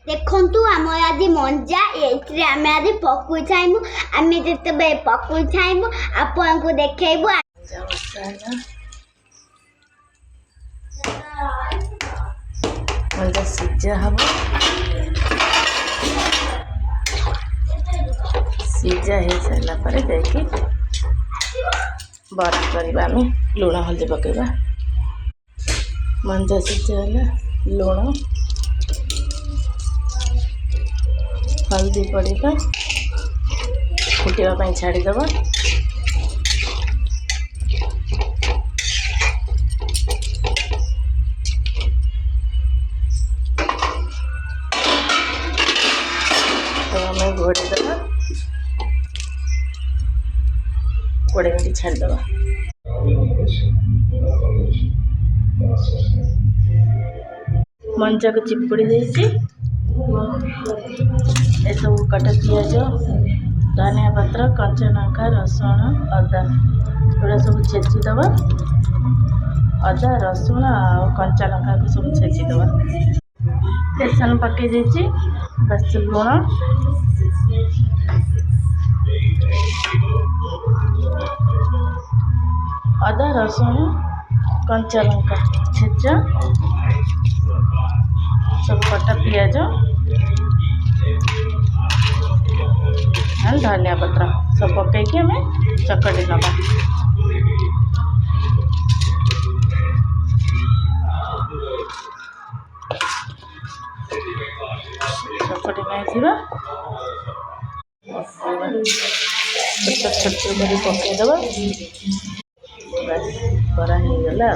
देखंतु आम आज मंजा ये आम आज पकुई छाइबू आम जिते पकुई छाइबू आपन को देखैबू मंजा सिझा हम सिझा हो सारा पर जाकि बरा करवा लुण हल्दी पकेबा मंजा सिझा है लुण हल्दी पड़ेगा फुटापी छाड़ीदेव तो आम घोड़ेदेव 20 मिनट छाड़ीदेव मंजा को चिपुड़ी देसी सब कटा पिज धनिया पत्र कंचा लंका रसुण अदा एगुड़ा सब छेचिदेव अदा रसुण आ कंचा लंका को सब छेचिदेव बेसन पकई देछि बस लुण अदा रसुण कंचा लंका छेचा सब कटा पिज धनिया पत्र सब पकईकि आम चकटी नवा चकटी नहीं छोट छोट कर पकईदेव बस करा हो गला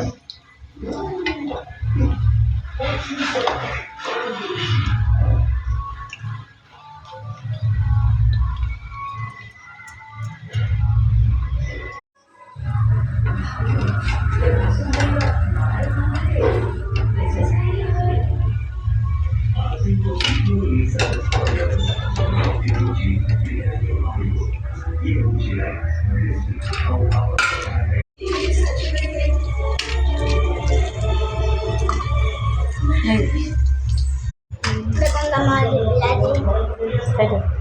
देखो हमारी बिलाड़ी